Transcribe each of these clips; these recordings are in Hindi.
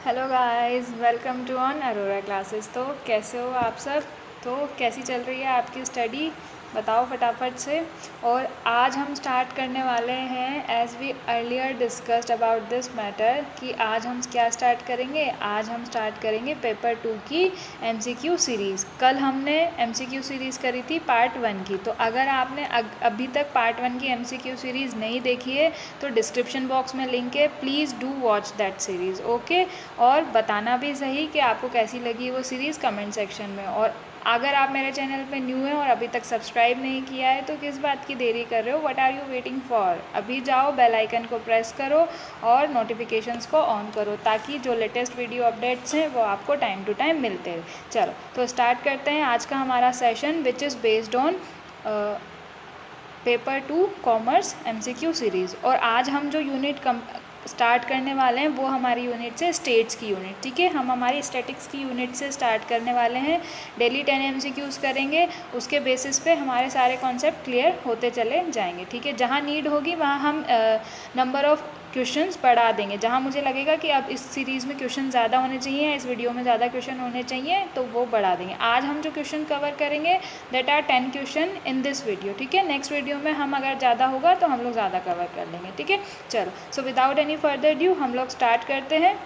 Hello guys, welcome to on Arora classes. तो कैसे हो आप सब? तो कैसी चल रही है आपकी स्टडी? बताओ फटाफट से। और आज हम स्टार्ट करने वाले हैं as we earlier discussed about this matter कि आज हम क्या स्टार्ट करेंगे। आज हम स्टार्ट करेंगे पेपर 2 की एमसीक्यू सीरीज़। कल हमने एमसीक्यू सीरीज़ करी थी पार्ट 1 की। तो अगर आपने अभी तक पार्ट 1 की एमसीक्यू सीरीज़ नहीं देखी है तो डिस्क्रिप्शन बॉक्स में लिंक है, please do watch that series, okay. और बताना भी सही कि आपको कैसी लगी वो सीरीज़ कमेंट सेक्शन में। और अगर आप मेरे चैनल पे न्यू हैं और अभी तक सब्सक्राइब नहीं किया है तो किस बात की देरी कर रहे हो? What are you waiting for? अभी जाओ, बेल आइकन को प्रेस करो और नोटिफिकेशंस को ऑन करो ताकि जो लेटेस्ट वीडियो अपडेट्स हैं वो आपको टाइम टू टाइम मिलते रहे। चलो तो स्टार्ट करते हैं आज का हमारा session which is based on paper 2 commerce MCQ series. और आज हम जो यूनिट स्टार्ट करने वाले हैं वो हमारी यूनिट से स्टेट्स की यूनिट, ठीक है। हम हमारी स्टैटिक्स की यूनिट से स्टार्ट करने वाले हैं। डेली 10 एमसीक्यूज़ करेंगे, उसके बेसिस पे हमारे सारे कॉन्सेप्ट क्लियर होते चले जाएंगे, ठीक है। जहाँ नीड होगी वहाँ हम नंबर ऑफ़ क्वेश्चंस बढ़ा देंगे। जहाँ मुझे लगेगा कि अब इस सीरीज़ में क्वेश्चन ज़्यादा होने चाहिए, इस वीडियो में ज़्यादा क्वेश्चन होने चाहिए, तो वो बढ़ा देंगे। आज हम जो क्वेश्चन कवर करेंगे that are 10 question in this video, ठीक है। नेक्स्ट वीडियो में हम अगर ज़्यादा होगा तो हम लोग ज़्यादा कवर कर लेंगे, ठीक है। चलो, so without any further due हम लोग स्टार्ट करते हैं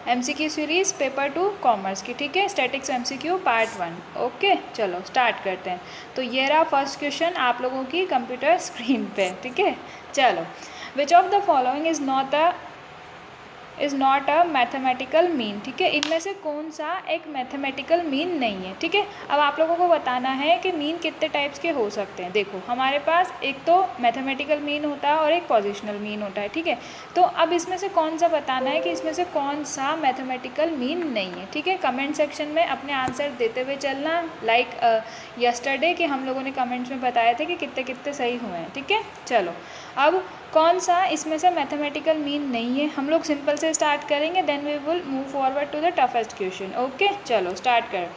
एमसीक्यू सीरीज़ पेपर 2 कॉमर्स की, ठीक है। Statics MCQ part 1, okay. चलो स्टार्ट करते हैं। तो ये रहा फर्स्ट क्वेश्चन आप लोगों की कंप्यूटर स्क्रीन पे, ठीक है। चलो, विच of the following is not a mathematical mean, ठीक है। इनमें से कौन सा एक मैथमेटिकल मीन नहीं है, ठीक है। अब आप लोगों को बताना है कि मीन कितने टाइप्स के हो सकते हैं। देखो, हमारे पास एक तो मैथमेटिकल मीन होता है और एक पोजिशनल मीन होता है, ठीक है। तो अब इसमें से कौन सा बताना है कि इसमें से कौन सा मैथमेटिकल मीन नहीं है, ठीक है। कमेंट सेक्शन में अपने आंसर देते हुए चलना, लाइक यस्टरडे कि हम लोगों ने कमेंट्स में बताए थे कि कितने कितने सही हुए हैं, ठीक है। चलो, अब कौन सा इसमें से मैथमेटिकल मीन नहीं है, हम लोग सिंपल से स्टार्ट करेंगे, then we will move forward to the toughest question, okay. चलो स्टार्ट करें।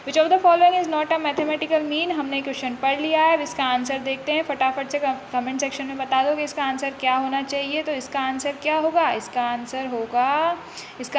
Which of the following is not a mathematical mean, हमने क्वेश्चन पढ़ लिया है। अब इसका आंसर देखते हैं, फटाफट से कमेंट सेक्शन में बता दो कि इसका आंसर क्या होना चाहिए। तो इसका आंसर क्या होगा? इसका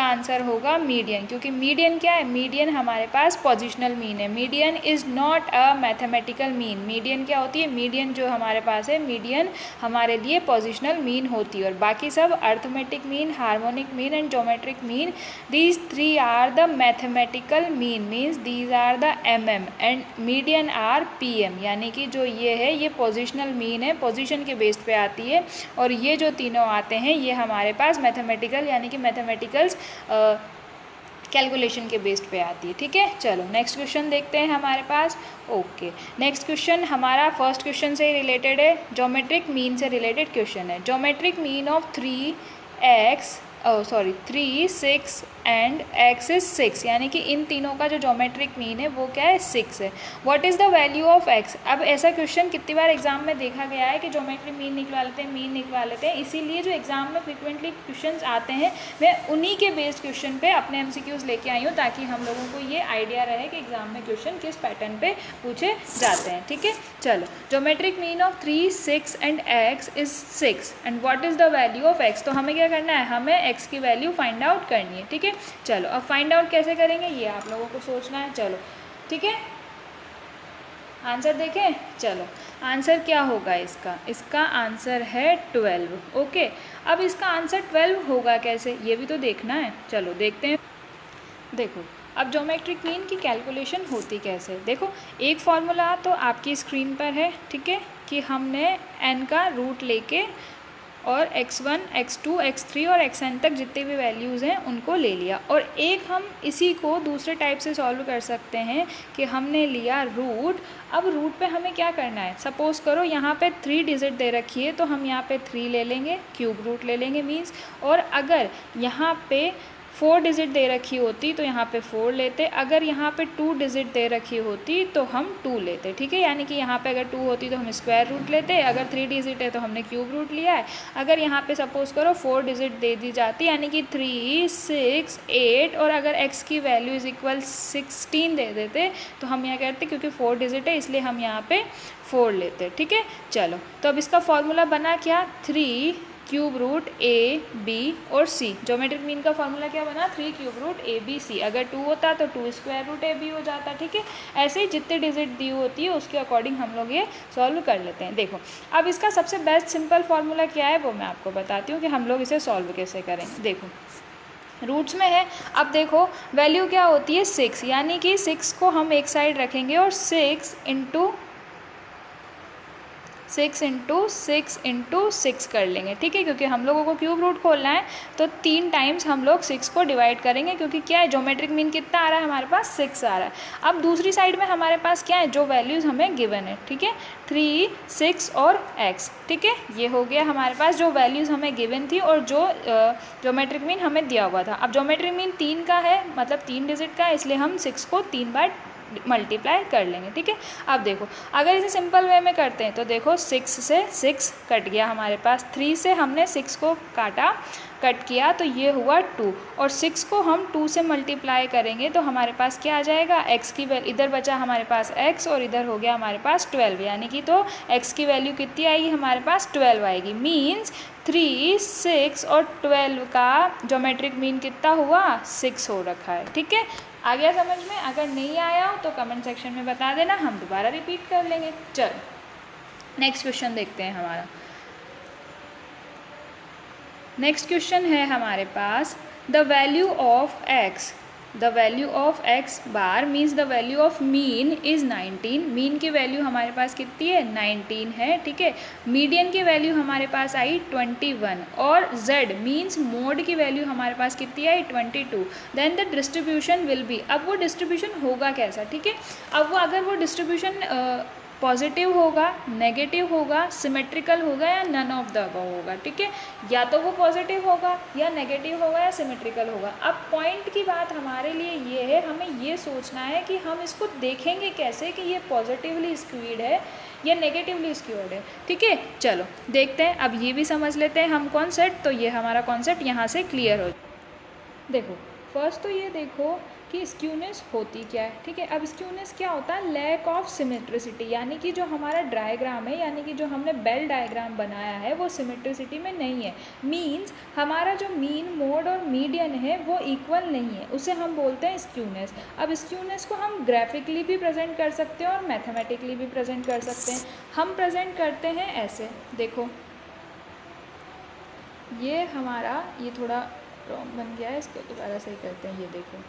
आंसर होगा मीडियन, क्योंकि मीडियन क्या है? मीडियन हमारे पास पोजिशनल मीन है। Median is not a mathematical mean. Median क्या होती है? मीडियन जो हमारे पास है, मीडियन हमारे लिए पोजिशनल मीन होती है। और बाकी सब arithmetic mean, harmonic mean and geometric mean, these three are the mathematical mean, means these are the mm and median are pm। यानी कि जो ये है ये पोजिशनल मीन है, पोजीशन के बेस पे आती है। और ये जो तीनों आते हैं ये हमारे पास मैथमेटिकल यानी कि मैथमेटिकल्स कैलकुलेशन के बेस्ड पे आती है, ठीक है। चलो नेक्स्ट क्वेश्चन देखते हैं हमारे पास, ओके। नेक्स्ट क्वेश्चन हमारा फर्स्ट क्वेश्चन से रिलेटेड है, ज्योमेट्रिक मीन से रिलेटेड क्वेश्चन है। Geometric mean of 3, 6 and x is 6, यानी कि इन तीनों का जो ज्योमेट्रिक मीन है वो क्या है? 6 है। What is the value of x? अब ऐसा क्वेश्चन कितनी बार एग्जाम में देखा गया है कि ज्योमेट्रिक मीन निकलवा लेते हैं, इसीलिए जो एग्जाम में फ्रिक्वेंटली क्वेश्चंस आते हैं मैं उन्हीं के बेस्ड क्वेश्चन पे अपने MCQs लेके आई हूँ, ताकि हम लोगों को ये आइडिया रहे कि एग्जाम में क्वेश्चन किस पैटर्न पे पूछे जाते हैं, ठीक है। चलो, geometric mean of 3, 6 and x is 6 and what is the value of x? तो हमें क्या करना है? हमें x की वैल्यू फाइंड आउट करनी है, ठीक है। चलो, अब फाइंड आउट कैसे करेंगे ये आप लोगों को सोचना है। चलो ठीक है, आंसर देखें। चलो, आंसर क्या होगा इसका आंसर है 12, ओके। अब इसका आंसर 12 होगा कैसे, ये भी तो देखना है। चलो देखते हैं। देखो, अब ज्योमेट्रिक मीन की कैलकुलेशन होती कैसे? देखो, एक फार्मूला तो आपकी स्क्रीन पर है, ठीक है, कि हमने n का रूट लेके और x1, x2, x3 और xn तक जितने भी वैल्यूज़ हैं उनको ले लिया। और एक हम इसी को दूसरे टाइप से सॉल्व कर सकते हैं कि हमने लिया रूट। अब रूट पे हमें क्या करना है? सपोज़ करो यहाँ पे 3 डिजिट दे रखी है तो हम यहाँ पे 3 ले लेंगे, क्यूब रूट ले लेंगे मीन्स। और अगर यहाँ पे 4 डिजिट दे रखी होती तो यहाँ पे 4 लेते, अगर यहाँ पे 2 डिजिट दे रखी होती तो हम 2 लेते, ठीक है। यानी कि यहाँ पे अगर 2 होती तो हम स्क्वायर रूट लेते, अगर 3 डिजिट है तो हमने क्यूब रूट लिया है। अगर यहाँ पे सपोज़ करो 4 डिजिट दे दी जाती, यानी कि 3, 6, 8, और अगर x की वैल्यू इज़ इक्वल 16 दे देते तो हम यहाँ करते, क्योंकि 4 डिजिट है इसलिए हम यहाँ पे 4 लेते, ठीक है। चलो, तो अब इसका फॉर्मूला बना क्या? 3 क्यूब रूट ए बी और सी। ज्योमेट्रिक मीन का फॉर्मूला क्या बना, 3 cube root A B C. अगर 2 होता तो 2 स्क्वायर रूट ए बी हो जाता, ठीक है। ऐसे ही जितने डिजिट दी होती है उसके अकॉर्डिंग हम लोग ये सॉल्व कर लेते हैं। देखो अब इसका सबसे बेस्ट सिंपल फार्मूला क्या है वो मैं आपको बताती हूँ कि हम लोग इसे सॉल्व कैसे करेंगे। देखो रूट्स में है, अब देखो वैल्यू क्या होती है 6, यानी कि 6 को हम एक साइड रखेंगे और 6 इंटू 6 कर लेंगे, ठीक है, क्योंकि हम लोगों को क्यूब रूट खोलना है तो 3 टाइम्स हम लोग 6 को डिवाइड करेंगे, क्योंकि क्या है ज्योमेट्रिक मीन कितना आ रहा है हमारे पास 6 आ रहा है। अब दूसरी साइड में हमारे पास क्या है, जो वैल्यूज़ हमें गिवन है, ठीक है, 3, 6 और x, ठीक है, ये हो गया हमारे पास जो वैल्यूज़ हमें गिवन थी और जो ज्योमेट्रिक मीन हमें दिया हुआ था। अब ज्योमेट्रिक मीन 3 का है, मतलब 3 डिजिट का है, इसलिए हम 6 को 3 बार मल्टीप्लाई कर लेंगे, ठीक है। अब देखो अगर इसे सिंपल वे में करते हैं तो देखो 6 से 6 कट गया हमारे पास, 3 से हमने 6 को कट किया तो ये हुआ 2, और 6 को हम 2 से मल्टीप्लाई करेंगे तो हमारे पास क्या आ जाएगा, x की वैल्यू, इधर बचा हमारे पास x और इधर हो गया हमारे पास 12, यानी कि तो x की वैल्यू कितनी आएगी हमारे पास 12 आएगी। मीन्स 3, 6 और 12 का ज्योमेट्रिक मीन कितना हुआ 6 हो रखा है, ठीक है। आ गया समझ में? अगर नहीं आया हो तो कमेंट सेक्शन में बता देना, हम दोबारा रिपीट कर लेंगे। चलो नेक्स्ट क्वेश्चन देखते हैं हमारा। नेक्स्ट क्वेश्चन है हमारे पास the value of x, the value of x bar means the value of mean is 19। Mean की वैल्यू हमारे पास कितनी है 19 है, ठीक है। मीडियन की वैल्यू हमारे पास आई 21 और z मीन्स मोड की वैल्यू हमारे पास कितनी आई 22। Then the distribution will be, अब वो डिस्ट्रीब्यूशन होगा कैसा, ठीक है। अब वो अगर वो डिस्ट्रीब्यूशन पॉजिटिव होगा, नेगेटिव होगा, सिमेट्रिकल होगा या नन ऑफ द अबव होगा, ठीक है। या तो वो पॉजिटिव होगा या नेगेटिव होगा या सिमेट्रिकल होगा। अब पॉइंट की बात हमारे लिए ये है, हमें ये सोचना है कि हम इसको देखेंगे कैसे कि ये पॉजिटिवली स्क्यूड है या नेगेटिवली स्क्यूड है, ठीक है। चलो देखते हैं, अब ये भी समझ लेते हैं हम कॉन्सेप्ट, तो ये हमारा कॉन्सेप्ट यहाँ से क्लियर हो। देखो फर्स्ट तो ये देखो कि स्क्यूनेस होती क्या है, ठीक है। अब स्क्यूनेस क्या होता है, लैक ऑफ सिमेट्रिसिटी, यानी कि जो हमारा डायग्राम है, यानी कि जो हमने बेल डायग्राम बनाया है वो सिमेट्रिसिटी में नहीं है। मींस हमारा जो मीन, मोड और मीडियन है वो इक्वल नहीं है, उसे हम बोलते हैं स्क्यूनेस। अब स्क्यूनेस को हम ग्राफिकली भी प्रेजेंट कर सकते हैं और मैथमेटिकली भी प्रेजेंट कर सकते हैं। हम प्रेजेंट करते हैं ऐसे, देखो ये हमारा, ये थोड़ा रॉन्ग बन गया है, इसको दोबारा सही करते हैं। ये देखो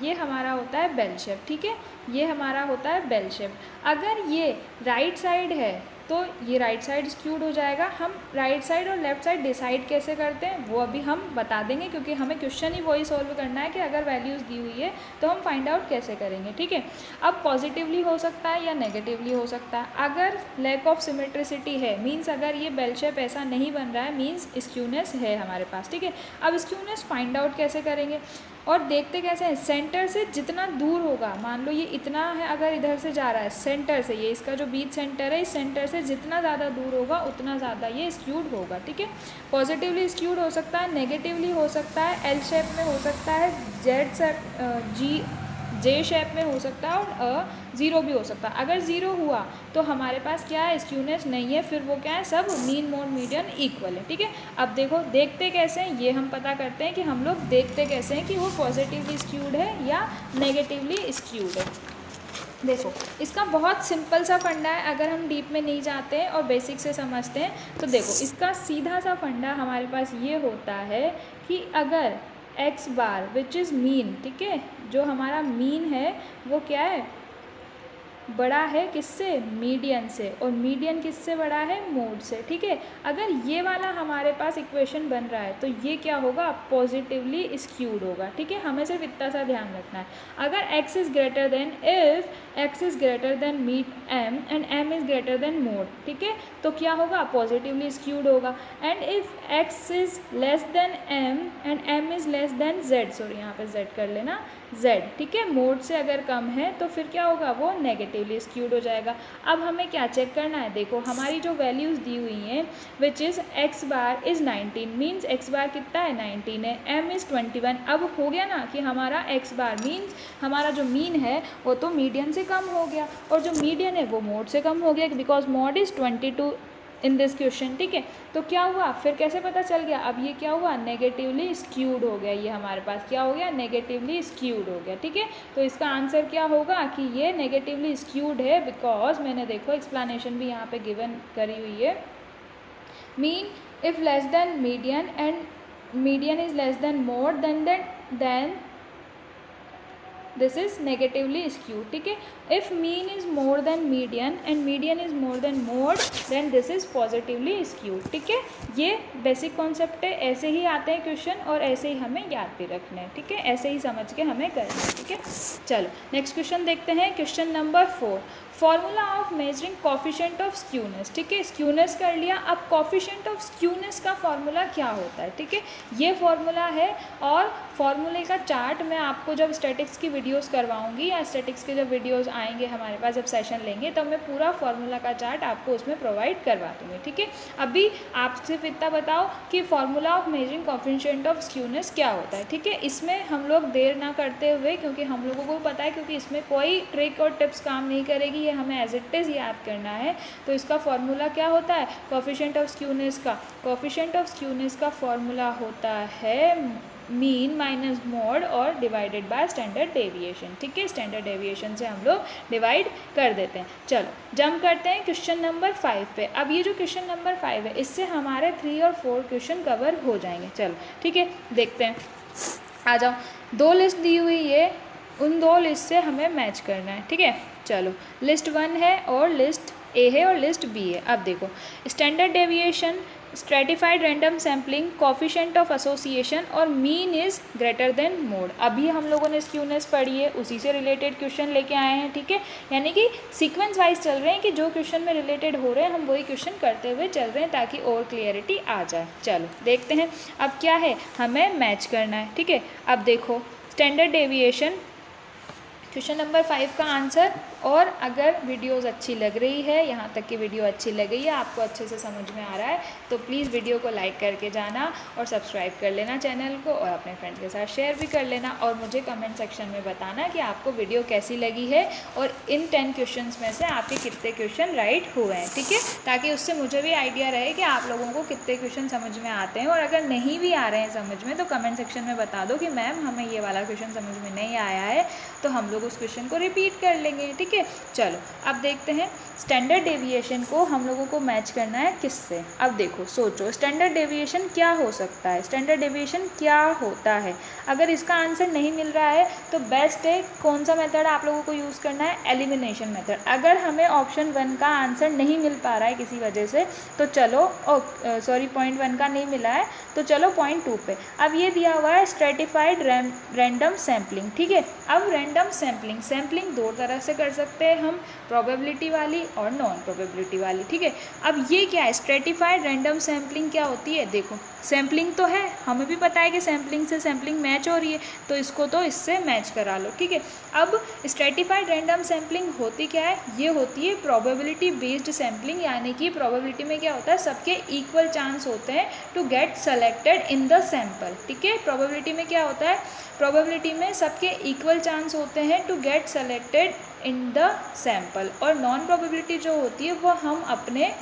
ये हमारा होता है बेल शेप, ठीक है, ये हमारा होता है बेल शेप। अगर ये राइट साइड है तो ये राइट साइड स्क्यूड हो जाएगा। हम राइट साइड और लेफ्ट साइड डिसाइड कैसे करते हैं वो अभी हम बता देंगे, क्योंकि हमें क्वेश्चन ही वही सॉल्व करना है कि अगर वैल्यूज़ दी हुई है तो हम फाइंड आउट कैसे करेंगे, ठीक है। अब पॉजिटिवली हो सकता है या नेगेटिवली हो सकता है। अगर लैक ऑफ सिमेट्रिसिटी है, मीन्स अगर ये बेल शेप ऐसा नहीं बन रहा है, मीन्स स्क्यूनेस है हमारे पास, ठीक है। अब स्क्यूनेस फाइंड आउट कैसे करेंगे और देखते कैसे हैं, सेंटर से जितना दूर होगा, मान लो ये इतना है, अगर इधर से जा रहा है सेंटर से, ये इसका जो बीच सेंटर है, इस सेंटर से जितना ज़्यादा दूर होगा उतना ज़्यादा ये स्क्यूड होगा, ठीक है। पॉजिटिवली स्क्यूड हो सकता है, नेगेटिवली हो सकता है, एल शेप में हो सकता है, जेड शेप, जे शेप में हो सकता है और ज़ीरो भी हो सकता है। अगर ज़ीरो हुआ तो हमारे पास क्या है, स्क्यूनेस नहीं है, फिर वो क्या है, सब मीन मोड मीडियन इक्वल है, ठीक है। अब देखो देखते कैसे हैं, ये हम पता करते हैं कि हम लोग देखते कैसे हैं कि वो पॉजिटिवली स्क्यूड है या नेगेटिवली स्क्यूड है। देखो इसका बहुत सिंपल सा फंडा है, अगर हम डीप में नहीं जाते हैं और बेसिक से समझते हैं तो देखो इसका सीधा सा फंडा हमारे पास ये होता है कि अगर x bar which is mean, ठीक है, जो हमारा मीन है वो क्या है, बड़ा है किससे, मीडियन से, और मीडियन किससे बड़ा है, मोड से, ठीक है। अगर ये वाला हमारे पास इक्वेशन बन रहा है तो ये क्या होगा, पॉजिटिवली स्क्यूड होगा, ठीक है। हमें सिर्फ इतना सा ध्यान रखना है। अगर x is greater than, if x is greater than median m and m is greater than mode, ठीक है, तो क्या होगा, पॉजिटिवली स्क्यूड होगा। And if x is less than m and m is less than z, sorry यहाँ पे z कर लेना, z, ठीक है, मोड से अगर कम है तो फिर क्या होगा, वो नेगेटिवली स्क्यूड हो जाएगा। अब हमें क्या चेक करना है, देखो हमारी जो वैल्यूज़ दी हुई हैं which is x bar is 19, means x बार कितना है 19 है, m इज़ 21। अब हो गया ना कि हमारा x बार मीन्स हमारा जो मीन है वो तो मीडियन से कम हो गया और जो मीडियन है वो मोड से कम हो गया, because mode is 22 in this question, ठीक है। तो क्या हुआ, फिर कैसे पता चल गया, अब ये क्या हुआ, नेगेटिवली स्क्यूड हो गया, ये हमारे पास क्या हो गया, नेगेटिवली स्क्यूड हो गया, ठीक है। तो इसका आंसर क्या होगा कि ये नेगेटिवली स्क्यूड है, बिकॉज मैंने देखो एक्सप्लेनेशन भी यहाँ पे गिवन करी हुई है। Mean if less than median and median is less than mode then this is negatively skewed, ठीक है। If mean is more than median and median is more than mode then this is positively skewed, ठीक है। ये बेसिक कॉन्सेप्ट है, ऐसे ही आते हैं क्वेश्चन और ऐसे ही हमें याद भी रखना है, ठीक है, ऐसे ही समझ के हमें करना है, ठीक है। चलो नेक्स्ट क्वेश्चन देखते हैं, question number 4, formula of measuring coefficient of skewness, ठीक है। स्क्यूनेस कर लिया, अब कॉफिशिएंट ऑफ स्क्यूनेस का फॉर्मूला क्या होता है, ठीक है, ये फॉर्मूला है। और फॉर्मूले का चार्ट मैं आपको जब स्टैटिक्स की वीडियोस करवाऊंगी या स्टैटिक्स के जब वीडियोस आएंगे हमारे पास, जब सेशन लेंगे तब मैं पूरा फॉर्मूला का चार्ट आपको उसमें प्रोवाइड करवा दूँगी, ठीक है। अभी आप सिर्फ इतना बताओ कि formula of measuring coefficient of skewness क्या होता है, ठीक है। इसमें हम लोग देर ना करते हुए, क्योंकि हम लोगों को पता है, क्योंकि इसमें कोई ट्रिक और टिप्स काम नहीं करेगी, हमें एज इट इज़ याद करना है। तो इसका फॉर्मूला क्या होता है, कोएफिशिएंट ऑफ स्क्यूनेस का, कोएफिशिएंट ऑफ स्क्यूनेस का फॉर्मूला होता है मीन माइनस मोड और डिवाइडेड बाय स्टैंडर्ड डेविएशन, ठीक है। स्टैंडर्ड डेविएशन से हम लोग डिवाइड कर देते हैं। चलो जंप करते हैं क्वेश्चन नंबर 5 पे। अब ये जो क्वेश्चन नंबर 5 है, इससे हमारे 3 और 4 क्वेश्चन कवर हो जाएंगे। चलो ठीक है, देखते हैं, आ जाओ। 2 लिस्ट दी हुई है, उन 2 लिस्ट से हमें मैच करना है, ठीक है। चलो लिस्ट 1 है और लिस्ट ए है और लिस्ट बी है। अब देखो, standard deviation, stratified random sampling, coefficient of association और mean is greater than mode. अभी हम लोगों ने स्क्यूनेस पढ़ी है, उसी से रिलेटेड क्वेश्चन लेके आए हैं, ठीक है। यानी कि सीक्वेंस वाइज चल रहे हैं कि जो क्वेश्चन में रिलेटेड हो रहे हैं हम वही क्वेश्चन करते हुए चल रहे हैं ताकि और क्लियरिटी आ जाए। चलो देखते हैं अब क्या है, हमें मैच करना है, ठीक है। अब देखो स्टैंडर्ड डेविएशन क्वेश्चन नंबर 5 का आंसर। और अगर वीडियोस अच्छी लग रही है, यहाँ तक की वीडियो अच्छी लग गई है, आपको अच्छे से समझ में आ रहा है, तो प्लीज़ वीडियो को लाइक करके जाना और सब्सक्राइब कर लेना चैनल को, और अपने फ्रेंड्स के साथ शेयर भी कर लेना। और मुझे कमेंट सेक्शन में बताना कि आपको वीडियो कैसी लगी है और इन 10 क्वेश्चंस में से आपके कितने क्वेश्चन राइट हुए हैं, ठीक है। ताकि उससे मुझे भी आइडिया रहे कि आप लोगों को कितने क्वेश्चन समझ में आते हैं। और अगर नहीं भी आ रहे हैं समझ में तो कमेंट सेक्शन में बता दो कि मैम हमें ये वाला क्वेश्चन समझ में नहीं आया है, तो हम लोग उस क्वेश्चन को रिपीट कर लेंगे, ठीक है। चलो अब देखते हैं, स्टैंडर्ड डेविएशन को हम लोगों को मैच करना है किससे। अब देखो, सोचो स्टैंडर्ड डेविएशन क्या हो सकता है, स्टैंडर्ड डेविएशन क्या होता है। अगर इसका आंसर नहीं मिल रहा है तो बेस्ट है, कौन सा मेथड आप लोगों को यूज़ करना है, एलिमिनेशन मेथड। अगर हमें ऑप्शन 1 का आंसर नहीं मिल पा रहा है किसी वजह से, तो चलो पॉइंट 1 का नहीं मिला है तो चलो पॉइंट 2 पे। अब ये दिया हुआ है स्ट्रेटिफाइड रैंडम सैम्पलिंग, ठीक है। अब रैंडम सैम्पलिंग 2 तरह से कर सकते हैं हम, प्रोबेबिलिटी वाली और नॉन प्रोबेबिलिटी वाली, ठीक है। अब ये क्या है, स्ट्रेटिफाइड रैंडम सैम्पलिंग क्या होती है, देखो सैम्पलिंग तो है, हमें भी पता है कि सैम्पलिंग से सैम्पलिंग मैच हो रही है, तो इसको तो इससे मैच करा लो, ठीक है। अब स्ट्रेटिफाइड रैंडम सैम्पलिंग होती क्या है, ये होती है प्रोबेबिलिटी बेस्ड सैम्पलिंग। यानी कि प्रोबेबिलिटी में क्या होता है, सबके इक्वल चांस होते हैं to get selected in the sample, ठीक है। प्रोबेबिलिटी में क्या होता है, प्रोबेबिलिटी में सबके इक्वल चांस होते हैं to get selected in the sample. और नॉन प्रोबेबिलिटी जो होती है वो हम अपने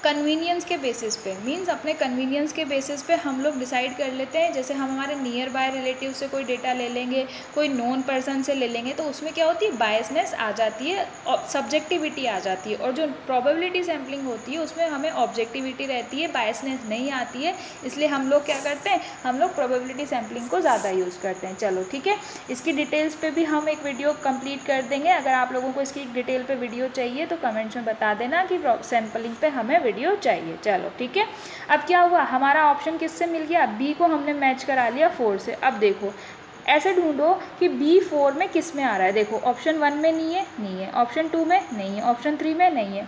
कन्वीनियंस के बेसिस पे, मींस अपने कन्वीनियंस के बेसिस पे हम लोग डिसाइड कर लेते हैं। जैसे हम हमारे नियर बाय रिलेटिव से कोई डेटा ले लेंगे, कोई नोन पर्सन से ले लेंगे, तो उसमें क्या होती है, बायसनेस आ जाती है और सब्जेक्टिविटी आ जाती है। और जो प्रोबेबिलिटी सैम्पलिंग होती है उसमें हमें ऑब्जेक्टिविटी रहती है, बायसनेस नहीं आती है। इसलिए हम लोग क्या करते हैं, हम लोग प्रोबेबिलिटी सैम्पलिंग को ज़्यादा यूज़ करते हैं। चलो ठीक है, इसकी डिटेल्स पे भी हम एक वीडियो कंप्लीट कर देंगे। अगर आप लोगों को इसकी डिटेल पे वीडियो चाहिए तो कमेंट्स में बता देना कि सैम्पलिंग पे हमें वीडियो चाहिए। चलो ठीक है, अब क्या हुआ, हमारा ऑप्शन किससे मिल गया, बी को हमने मैच करा लिया 4 से। अब देखो ऐसे ढूंढो कि बी 4 में किस में आ रहा है। देखो ऑप्शन 1 में नहीं है, ऑप्शन 2 में नहीं है, ऑप्शन 3 में नहीं है।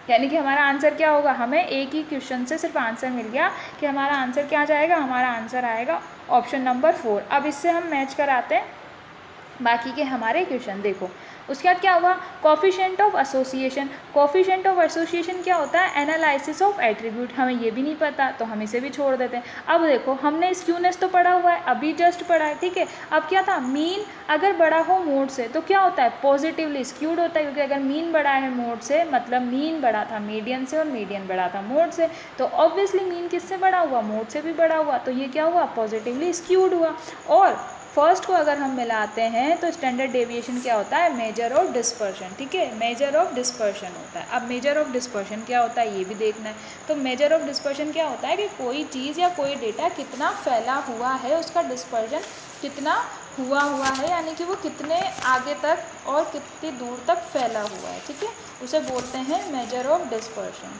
यानी कि हमारा आंसर क्या होगा, हमें एक ही क्वेश्चन से सिर्फ आंसर मिल गया कि हमारा आंसर क्या जाएगा, हमारा आंसर आएगा ऑप्शन नंबर 4। अब इससे हम मैच कराते हैं बाकी के हमारे क्वेश्चन देखो। उसके बाद क्या हुआ, coefficient of association. Coefficient of association क्या होता है, एनालिसिस ऑफ एट्रीब्यूट। हमें ये भी नहीं पता तो हम इसे भी छोड़ देते हैं। अब देखो हमने स्क्यूनेस तो पढ़ा हुआ है, अभी जस्ट पढ़ा है, ठीक है। अब क्या था, मीन अगर बड़ा हो मोड से तो क्या होता है, पॉजिटिवली स्क्यूड होता है, क्योंकि अगर मीन बड़ा है मोड से मतलब मीन बड़ा था मीडियन से और मीडियन बड़ा था मोड से, तो ऑब्वियसली मीन किससे बड़ा हुआ, मोड से भी बड़ा हुआ, तो ये क्या हुआ, पॉजिटिवली स्क्यूड हुआ। और फर्स्ट को अगर हम मिलाते हैं तो स्टैंडर्ड डेविएशन क्या होता है, मेजर ऑफ डिस्पर्शन, ठीक है, मेजर ऑफ डिस्पर्शन होता है। अब मेजर ऑफ डिस्पर्शन क्या होता है ये भी देखना है। तो मेजर ऑफ डिस्पर्शन क्या होता है कि कोई चीज़ या कोई डेटा कितना फैला हुआ है, उसका डिस्पर्शन कितना हुआ है, यानी कि वो कितने आगे तक और कितनी दूर तक फैला हुआ है, ठीक है, उसे बोलते हैं मेजर ऑफ डिस्पर्शन।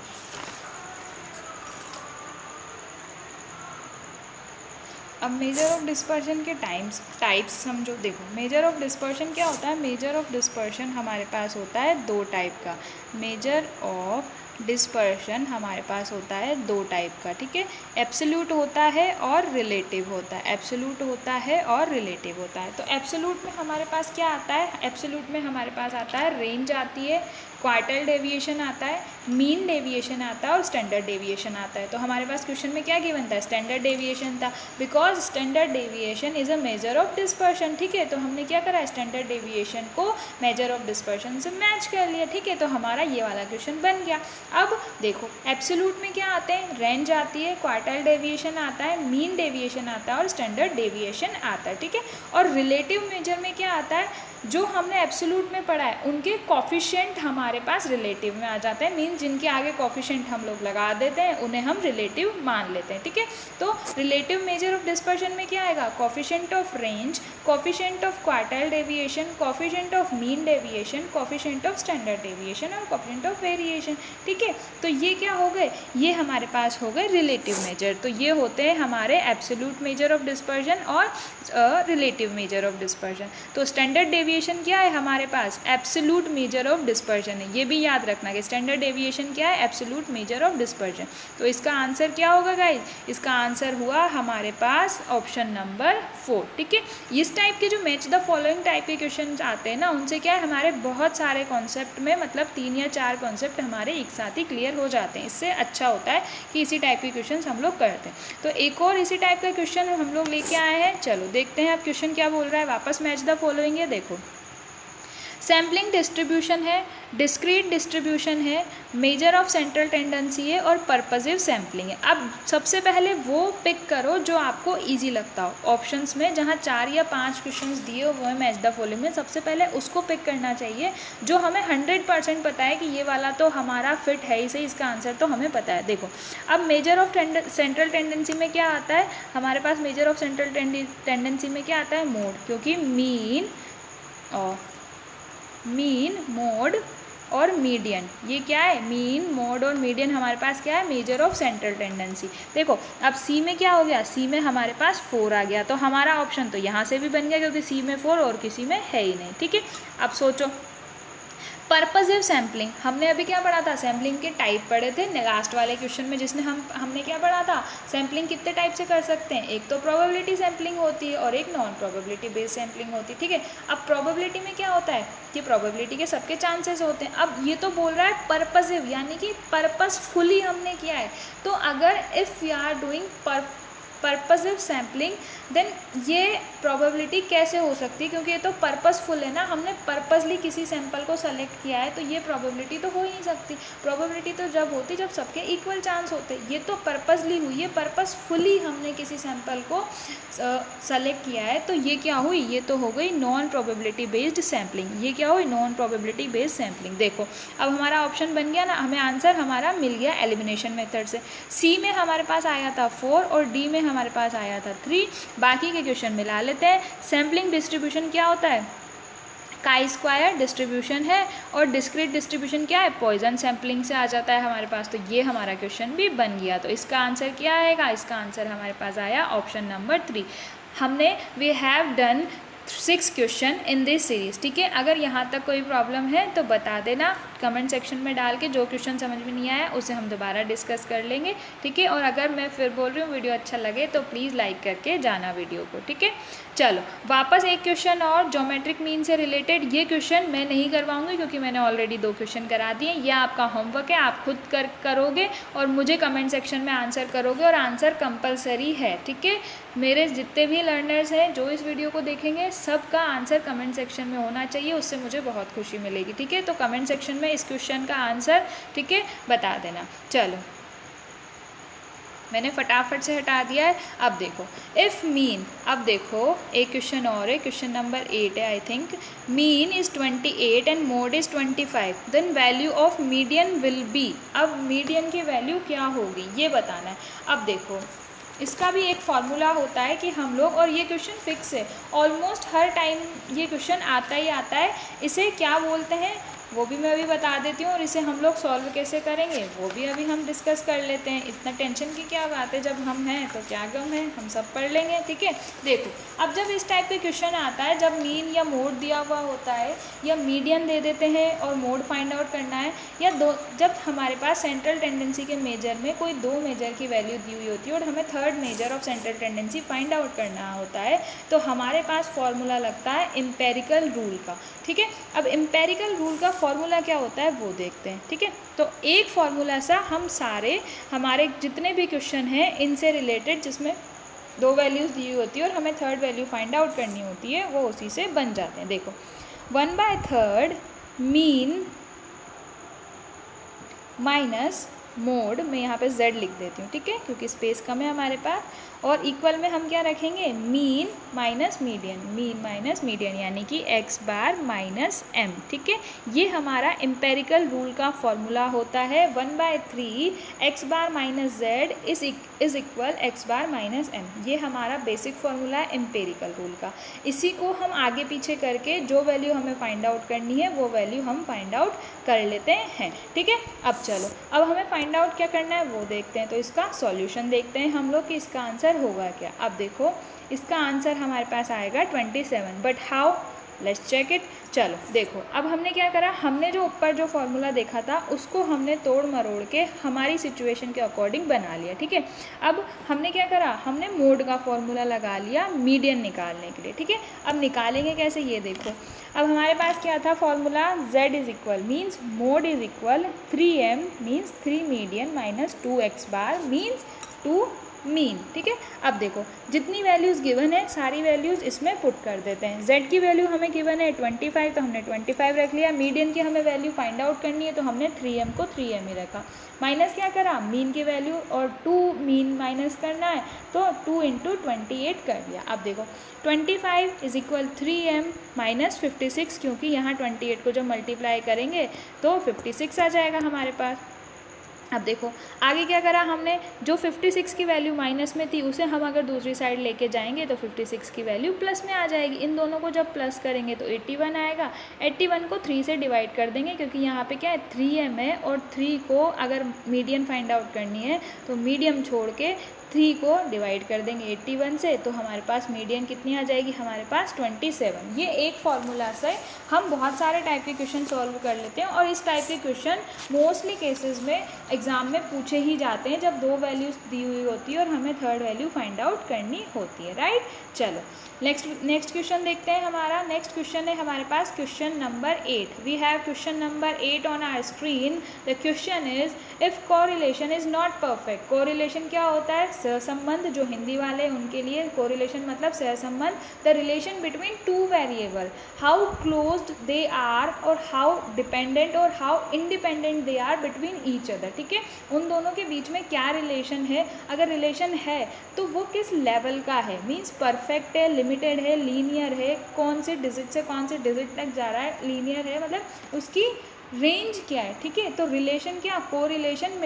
अब मेजर ऑफ डिस्पर्शन के टाइप्स समझो। देखो मेजर ऑफ डिस्पर्शन क्या होता है, मेजर ऑफ डिस्पर्शन हमारे पास होता है दो टाइप का। मेजर ऑफ डिस्पर्शन हमारे पास होता है दो टाइप का, ठीक है, एब्सोल्यूट होता है और रिलेटिव होता है। एब्सोल्यूट होता है और रिलेटिव होता है। तो एब्सोल्यूट में हमारे पास क्या आता है, एब्सोल्यूट में हमारे पास आता है रेंज आती है, क्वार्टाइल डेविएशन आता है, मीन डेविएशन आता है और स्टैंडर्ड डेविएशन आता है। तो हमारे पास क्वेश्चन में क्या गिवन था, स्टैंडर्ड डेविएशन था, because standard deviation is a measure of dispersion, ठीक है। तो हमने क्या करा, स्टैंडर्ड डेविएशन को मेजर ऑफ डिस्पर्शन से मैच कर लिया, ठीक है। तो हमारा ये वाला क्वेश्चन बन गया। अब देखो एब्सोल्यूट में क्या आते हैं, रेंज आती है, क्वार्टाइल डेविएशन आता है, मीन डेविएशन आता है और स्टैंडर्ड डेविएशन आता है, ठीक है। और रिलेटिव मेजर में क्या आता है, जो हमने एब्सोल्यूट में पढ़ा है उनके कॉफिशिएंट हमारे पास रिलेटिव में आ जाते हैं, मीन जिनके आगे कॉफिशिएंट हम लोग लगा देते हैं उन्हें हम रिलेटिव मान लेते हैं, ठीक है। तो रिलेटिव मेजर ऑफ डिस्पर्शन में क्या आएगा, coefficient of range, coefficient of quartile deviation, coefficient of mean deviation, coefficient of standard deviation और कॉफिशिएंट ऑफ वेरिएशन, ठीक है। तो ये क्या हो गए, ये हमारे पास हो गए रिलेटिव मेजर। तो ये होते हैं हमारे एब्सोल्यूट मेजर ऑफ डिस्पर्शन और रिलेटिव मेजर ऑफ डिस्पर्शन। तो स्टैंडर्ड डेविएशन क्या है हमारे पास, एब्सोल्यूट मेजर ऑफ डिस्पर्शन है। ये भी याद रखना कि स्टैंडर्ड डेविएशन क्या है, एब्सोल्यूट मेजर ऑफ डिस्पर्शन। तो इसका आंसर क्या होगा गाइज, इसका आंसर हुआ हमारे पास ऑप्शन नंबर 4, ठीक है। इस टाइप के जो मैच द फॉलोइंग टाइप के क्वेश्चन आते हैं ना, उनसे क्या है हमारे बहुत सारे कॉन्सेप्ट में मतलब 3 या 4 कॉन्सेप्ट हमारे एक साथ ही क्लियर हो जाते हैं। इससे अच्छा होता है कि इसी टाइप के क्वेश्चन हम लोग करते हैं। तो एक और इसी टाइप का क्वेश्चन हम लोग लेके आए हैं, चलो देखते हैं अब क्वेश्चन क्या बोल रहा है। वापस मैच द फॉलोइंग है, देखो सैम्पलिंग डिस्ट्रीब्यूशन है, डिस्क्रीट डिस्ट्रीब्यूशन है, मेजर ऑफ सेंट्रल टेंडेंसी है और पर्पसिव सैम्पलिंग है। अब सबसे पहले वो पिक करो जो आपको इजी लगता हो ऑप्शंस में, जहाँ 4 या 5 क्वेश्चंस दिए हुए हैं मैच द फॉलोइंग में, सबसे पहले उसको पिक करना चाहिए जो हमें 100% पता है कि ये वाला तो हमारा फिट है ही सही, इसका आंसर तो हमें पता है। देखो अब मेजर ऑफ सेंट्रल टेंडेंसी में क्या आता है हमारे पास, मेजर ऑफ सेंट्रल टेंडेंसी में क्या आता है, मोड, क्योंकि मीन मोड और मीडियन, ये क्या है, मीन मोड और मीडियन हमारे पास क्या है, मेजर ऑफ सेंट्रल टेंडेंसी। देखो अब सी में क्या हो गया, सी में हमारे पास 4 आ गया, तो हमारा ऑप्शन तो यहाँ से भी बन गया क्योंकि सी में 4 और किसी में है ही नहीं, ठीक है। अब सोचो पर्पसिव सैम्पलिंग, हमने अभी क्या पढ़ा था, सैम्पलिंग के टाइप पढ़े थे लास्ट वाले क्वेश्चन में, जिसने हमने क्या पढ़ा था, सैम्पलिंग कितने टाइप से कर सकते हैं, एक तो प्रोबेबिलिटी सैम्पलिंग होती है और एक नॉन प्रोबेबिलिटी बेस्ड सैम्पलिंग होती है, ठीक है। अब प्रोबेबिलिटी में क्या होता है कि प्रोबेबिलिटी के सबके चांसेस होते हैं। अब ये तो बोल रहा है पर्पसिव, यानी कि पर्पसफुली हमने किया है। तो अगर if we are doing purposive sampling then ये प्रोबेबिलिटी कैसे हो सकती है, क्योंकि ये तो पर्पसफुल है ना, हमने पर्पसली किसी सैंपल को सेलेक्ट किया है, तो ये प्रोबेबिलिटी तो हो ही नहीं सकती। प्रोबेबिलिटी तो जब होती जब सबके इक्वल चांस होते, ये तो पर्पसली हुई है, पर्पसफुली हमने किसी सैंपल को सेलेक्ट किया है, तो ये क्या हुई, ये तो हो गई नॉन प्रोबेबिलिटी बेस्ड सैम्पलिंग। ये क्या हुई, नॉन प्रोबेबिलिटी बेस्ड सैम्पलिंग। देखो अब हमारा ऑप्शन बन गया ना, हमें आंसर हमारा मिल गया एलिमिनेशन मेथड से। सी में हमारे पास आया था 4 और डी में हमारे पास आया था 3। बाकी के क्वेश्चन मिला लेते हैं। सैम्पलिंग डिस्ट्रीब्यूशन क्या होता है, काई स्क्वायर डिस्ट्रीब्यूशन है, और डिस्क्रीट डिस्ट्रीब्यूशन क्या है, पॉइजन सैम्पलिंग से आ जाता है हमारे पास। तो ये हमारा क्वेश्चन भी बन गया। तो इसका आंसर क्या आएगा, इसका आंसर हमारे पास आया ऑप्शन नंबर 3। हमने we have done 6 question in this series, ठीक है। अगर यहाँ तक कोई प्रॉब्लम है तो बता देना कमेंट सेक्शन में डाल के, जो क्वेश्चन समझ में नहीं आया उसे हम दोबारा डिस्कस कर लेंगे, ठीक है। और अगर मैं फिर बोल रही हूँ वीडियो अच्छा लगे तो प्लीज़ लाइक करके जाना वीडियो को, ठीक है। चलो वापस एक क्वेश्चन और ज्योमेट्रिक मीन से रिलेटेड। ये क्वेश्चन मैं नहीं करवाऊंगी क्योंकि मैंने ऑलरेडी 2 क्वेश्चन करा दिए। ये आपका होमवर्क है, आप खुद करोगे और मुझे कमेंट सेक्शन में आंसर करोगे, और आंसर कंपलसरी है, ठीक है। मेरे जितने भी लर्नर्स हैं जो इस वीडियो को देखेंगे, सबका आंसर कमेंट सेक्शन में होना चाहिए, उससे मुझे बहुत खुशी मिलेगी, ठीक है। तो कमेंट सेक्शन में इस क्वेश्चन का आंसर, ठीक है, बता देना। चलो मैंने फटाफट से हटा दिया है। अब देखो इफ़ मीन, अब देखो एक क्वेश्चन और है, क्वेश्चन नंबर 8 है I think. Mean is 28 and mode is 25, then value of median will be. अब मीडियन की वैल्यू क्या होगी ये बताना है। अब देखो इसका भी एक फॉर्मूला होता है कि हम लोग, और ये क्वेश्चन फिक्स है, ऑलमोस्ट हर टाइम ये क्वेश्चन आता ही आता है। इसे क्या बोलते हैं वो भी मैं अभी बता देती हूँ, और इसे हम लोग सॉल्व कैसे करेंगे वो भी अभी हम डिस्कस कर लेते हैं। इतना टेंशन की क्या बात है, जब हम हैं तो क्या गम है, हम सब पढ़ लेंगे, ठीक है। देखो अब जब इस टाइप के क्वेश्चन आता है, जब मीन या मोड दिया हुआ होता है या मीडियन दे देते हैं और मोड फाइंड आउट करना है, या जब हमारे पास सेंट्रल टेंडेंसी के मेजर में कोई 2 मेजर की वैल्यू दी हुई होती है और हमें third measure of central tendency find out करना होता है, तो हमारे पास फॉर्मूला लगता है एम्पेरिकल रूल का, ठीक है। अब एम्पेरिकल रूल का फॉर्मूला क्या होता है वो देखते हैं, ठीक है। तो एक फॉर्मूला सा हम सारे हमारे जितने भी क्वेश्चन हैं इनसे रिलेटेड, जिसमें 2 वैल्यूज़ दी होती है और हमें थर्ड वैल्यू फाइंड आउट करनी होती है, वो उसी से बन जाते हैं। देखो 1/3 मीन माइनस मोड, मैं यहाँ पे z लिख देती हूँ, ठीक है, क्योंकि स्पेस कम है हमारे पास, और इक्वल में हम क्या रखेंगे, mean minus median, mean minus median, यानी कि x बार माइनस m, ठीक है। ये हमारा एम्पेरिकल रूल का फॉर्मूला होता है। 1/3 x bar minus z is equal x bar minus m। ये हमारा बेसिक फॉर्मूला है एम्पेरिकल रूल का। इसी को हम आगे पीछे करके जो वैल्यू हमें फाइंड आउट करनी है वो वैल्यू हम फाइंड आउट कर लेते हैं, ठीक है। अब चलो अब हमें फाइंड आउट क्या करना है वो देखते हैं। तो इसका सॉल्यूशन देखते हैं हम लोग कि इसका आंसर होगा क्या। अब देखो इसका आंसर हमारे पास आएगा 27, but how, let's check it. चलो देखो अब हमने क्या करा, हमने जो ऊपर जो फॉर्मूला देखा था उसको हमने तोड़ मरोड़ के हमारी सिचुएशन के अकॉर्डिंग बना लिया, ठीक है। अब हमने क्या करा, हमने मोड का फॉर्मूला लगा लिया मीडियन निकालने के लिए, ठीक है। अब निकालेंगे कैसे ये देखो। अब हमारे पास क्या था formula, z is equal means mode is equal 3m means 3 median minus 2x bar means 2 mean, ठीक है। अब देखो जितनी वैल्यूज़ गिवन है सारी वैल्यूज़ इसमें पुट कर देते हैं। z की वैल्यू हमें गिवन है 25, तो हमने 25 रख लिया। मीडियन की हमें वैल्यू फाइंड आउट करनी है तो हमने 3m को 3m ही रखा। माइनस क्या करा, मीन की वैल्यू, और 2 मीन माइनस करना है तो 2 × 28 कर दिया। अब देखो 25 इज इक्वल 3m माइनस 56, क्योंकि यहाँ 28 को जब मल्टीप्लाई करेंगे तो 56 आ जाएगा हमारे पास। अब देखो आगे क्या करा हमने, जो 56 की वैल्यू माइनस में थी उसे हम अगर दूसरी साइड लेके जाएंगे तो 56 की वैल्यू प्लस में आ जाएगी। इन दोनों को जब प्लस करेंगे तो 81 आएगा। 81 को 3 से डिवाइड कर देंगे, क्योंकि यहाँ पे क्या है 3m है, और 3 को अगर मीडियन फाइंड आउट करनी है तो मीडियम छोड़ के 3 को डिवाइड कर देंगे 81 से, तो हमारे पास मीडियन कितनी आ जाएगी, हमारे पास 27। ये एक फॉर्मूला से हम बहुत सारे टाइप के क्वेश्चन सॉल्व कर लेते हैं, और इस टाइप के क्वेश्चन मोस्टली केसेस में एग्जाम में पूछे ही जाते हैं जब 2 वैल्यूज दी हुई होती है और हमें थर्ड वैल्यू फाइंड आउट करनी होती है, राइट। चलो नेक्स्ट क्वेश्चन देखते हैं। हमारा नेक्स्ट क्वेश्चन है हमारे पास question number 8। We have question number 8 on our screen. The question is if correlation is not perfect. Correlation क्या होता है, सहसंबंध। जो हिंदी वाले हैं उनके लिए कोरिलेशन मतलब सहसंबंध। The relation between 2 variable, how closed they are और हाउ डिपेंडेंट और how independent they are between each other, ठीक है। उन दोनों के बीच में क्या रिलेशन है, अगर रिलेशन है तो वो किस लेवल का है, मीन्स परफेक्ट है, लिमिटेड है, लीनियर है, कौन से डिजिट से कौन से डिजिट तक जा रहा है, लीनियर है, मतलब उसकी रेंज क्या है, ठीक है। तो रिलेशन क्या, कोरिलेशन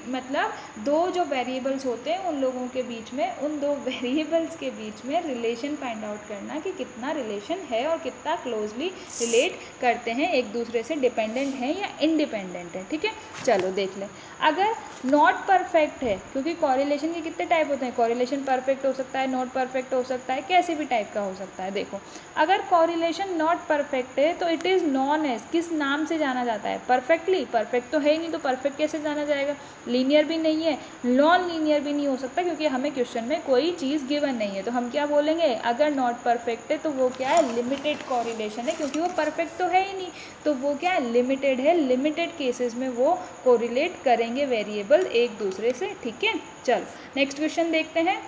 मतलब दो जो वेरिएबल्स होते हैं उन लोगों के बीच में, उन दो वेरिएबल्स के बीच में रिलेशन फाइंड आउट करना कि कितना रिलेशन है और कितना क्लोजली रिलेट करते हैं, एक दूसरे से डिपेंडेंट हैं या इंडिपेंडेंट है। ठीक है, चलो देख लें। अगर नॉट परफेक्ट है, क्योंकि कॉरिलेशन के कितने टाइप होते हैं, कॉरिलेशन परफेक्ट हो सकता है, नॉट परफेक्ट हो सकता है, कैसे भी टाइप का हो सकता है। देखो, अगर कॉरिलेशन नॉट परफेक्ट है तो इट इज़ नॉन एज, किस नाम से जाना जाता है, परफेक्टली। परफेक्ट तो है ही नहीं, तो परफेक्ट कैसे जाना जाएगा, लीनियर भी नहीं है, नॉन लीनियर भी नहीं हो सकता, क्योंकि हमें क्वेश्चन में कोई चीज़ गिवन नहीं है। तो हम क्या बोलेंगे, अगर नॉट परफेक्ट है तो वो क्या है, लिमिटेड कॉरिलेशन है, क्योंकि वो परफेक्ट तो है ही नहीं, तो वो क्या है, लिमिटेड है। लिमिटेड केसेस में वो कोरिलेट करेंगे वेरिएबल एक दूसरे से। ठीक है, चलो नेक्स्ट क्वेश्चन देखते हैं।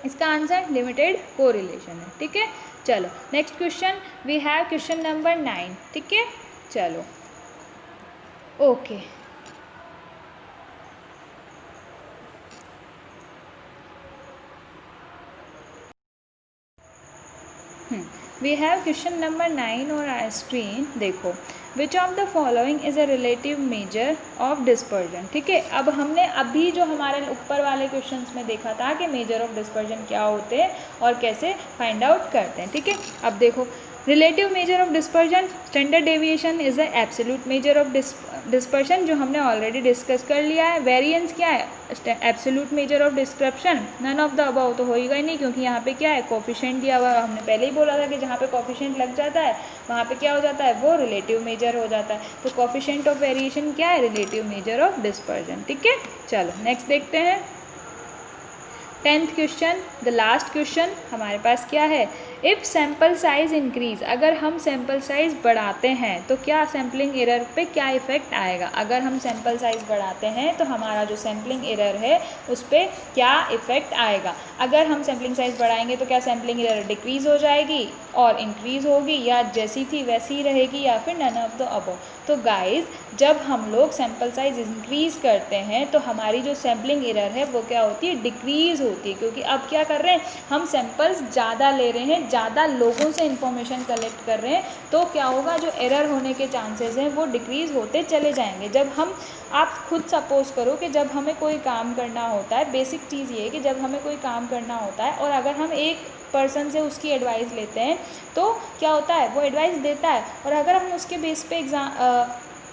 इसका आंसर लिमिटेड कोरिलेशन है। ठीक है, चलो next question we have question number 9। ठीक है, चलो okay. We have question number 9 और आर स्क्रीन। देखो, which of the following is a relative measure of dispersion. ठीक है, अब हमने अभी जो हमारे ऊपर वाले क्वेश्चंस में देखा था कि मेजर ऑफ डिस्पर्जन क्या होते हैं और कैसे फाइंड आउट करते हैं। ठीक है, अब देखो, relative measure of dispersion, standard deviation is a absolute measure of dispersion, जो हमने ऑलरेडी डिस्कस कर लिया है। वेरिएंस क्या है, absolute measure of description, none of the above तो होएगा ही नहीं, क्योंकि यहाँ पे क्या है, कोफिशिएंट दिया हुआ। हमने पहले ही बोला था कि जहाँ पे कोफिशिएंट लग जाता है वहाँ पे क्या हो जाता है, वो रिलेटिव मेजर हो जाता है। तो कोफिशिएंट ऑफ वेरिएशन क्या है, रिलेटिव मेजर ऑफ डिस्पर्जन। ठीक है, चलो नेक्स्ट देखते हैं। 10th question, the last question हमारे पास क्या है, इफ़ सैम्पल साइज इंक्रीज, अगर हम सैम्पल साइज बढ़ाते हैं तो क्या सैम्पलिंग एरर पे क्या इफेक्ट आएगा। अगर हम सैम्पल साइज बढ़ाते हैं तो हमारा जो सैम्पलिंग एरर है उस पर क्या इफेक्ट आएगा। अगर हम सैम्पलिंग साइज बढ़ाएंगे तो क्या सैम्पलिंग एरर डिक्रीज हो जाएगी और इंक्रीज होगी, या जैसी थी वैसी रहेगी, या फिर नन ऑफ द अबव। तो गाइज, जब हम लोग सैम्पल साइज इंक्रीज करते हैं तो हमारी जो सैम्पलिंग एरर है वो क्या होती है, डिक्रीज होती है, क्योंकि अब क्या कर रहे हैं, हम सैम्पल्स ज़्यादा ले रहे हैं, ज़्यादा लोगों से इन्फॉर्मेशन कलेक्ट कर रहे हैं, तो क्या होगा, जो एरर होने के चांसेस हैं वो डिक्रीज होते चले जाएंगे। जब हम, आप खुद सपोज करो कि जब हमें कोई काम करना होता है, बेसिक चीज़ ये है कि जब हमें कोई काम करना होता है और अगर हम एक पर्सन से उसकी एडवाइस लेते हैं तो क्या होता है, वो एडवाइस देता है और अगर हम उसके बेस पे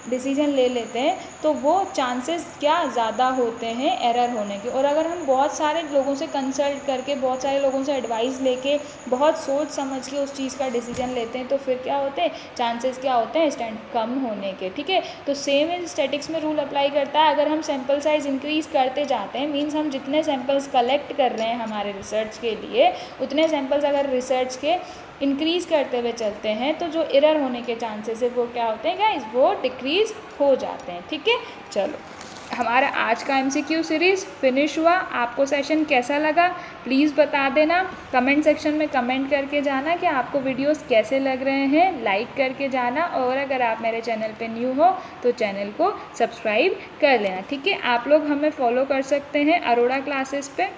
डिसीजन ले लेते हैं तो वो चांसेस क्या ज़्यादा होते हैं एरर होने के। और अगर हम बहुत सारे लोगों से कंसल्ट करके, बहुत सारे लोगों से एडवाइस लेके, बहुत सोच समझ के उस चीज़ का डिसीजन लेते हैं तो फिर क्या होते हैं, चांसेस क्या होते हैं, स्टैंड कम होने के। ठीक है, तो सेम इन स्टैटिक्स में रूल अप्लाई करता है। अगर हम सैम्पल साइज इंक्रीज़ करते जाते हैं, मीन्स हम जितने सैम्पल्स कलेक्ट कर रहे हैं हमारे रिसर्च के लिए, उतने सैम्पल्स अगर रिसर्च के इंक्रीज़ करते हुए चलते हैं तो जो एरर होने के चांसेस है वो क्या होते हैं गाइस, वो डिक्रीज़ हो जाते हैं। ठीक है, चलो हमारा आज का MCQ सीरीज़ फिनिश हुआ। आपको सेशन कैसा लगा प्लीज़ बता देना, कमेंट सेक्शन में कमेंट करके जाना कि आपको वीडियोस कैसे लग रहे हैं, लाइक करके जाना, और अगर आप मेरे चैनल पे न्यू हो तो चैनल को सब्सक्राइब कर लेना। ठीक है, आप लोग हमें फॉलो कर सकते हैं अरोड़ा क्लासेस पे,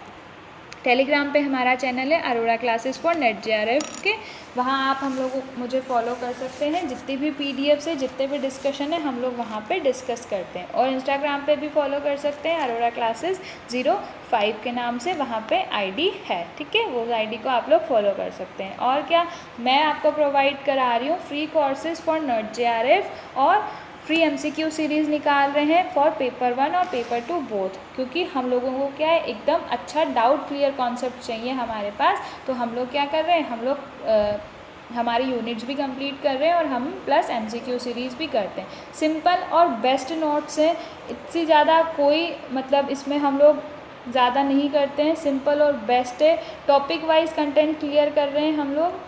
टेलीग्राम पे हमारा चैनल है Arora classes for net JRF के, वहाँ आप हम लोग मुझे फॉलो कर सकते हैं। जितनी भी PDF है, जितने भी डिस्कशन है, हम लोग वहाँ पे डिस्कस करते हैं। और इंस्टाग्राम पे भी फॉलो कर सकते हैं अरोड़ा क्लासेस 05 के नाम से, वहाँ पे ID है। ठीक है, वो ID को आप लोग फॉलो कर सकते हैं। और क्या, मैं आपको प्रोवाइड करा रही हूँ free courses for net JRF और फ्री MCQ सीरीज़ निकाल रहे हैं फॉर पेपर 1 और पेपर 2 बोथ, क्योंकि हम लोगों को क्या है, एकदम अच्छा डाउट क्लियर कॉन्सेप्ट चाहिए हमारे पास। तो हम लोग क्या कर रहे हैं, हम लोग हमारी यूनिट्स भी कंप्लीट कर रहे हैं और हम प्लस MCQ सीरीज़ भी करते हैं। सिंपल और बेस्ट नोट्स हैं, इससे ज़्यादा कोई मतलब इसमें हम लोग ज़्यादा नहीं करते हैं, सिंपल और बेस्ट है। टॉपिक वाइज कंटेंट क्लियर कर रहे हैं हम लोग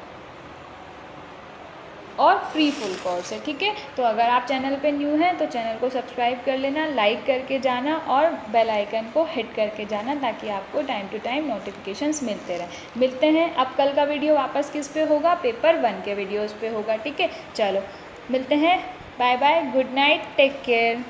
और फ्री फुल कोर्स है। ठीक है, तो अगर आप चैनल पे न्यू हैं तो चैनल को सब्सक्राइब कर लेना, लाइक करके जाना और बेल आइकन को हिट करके जाना, ताकि आपको टाइम टू टाइम नोटिफिकेशंस मिलते रहें। मिलते हैं, अब कल का वीडियो वापस किस पे होगा, पेपर 1 के वीडियोज़ पे होगा। ठीक है, चलो मिलते हैं, bye bye, good night, take care.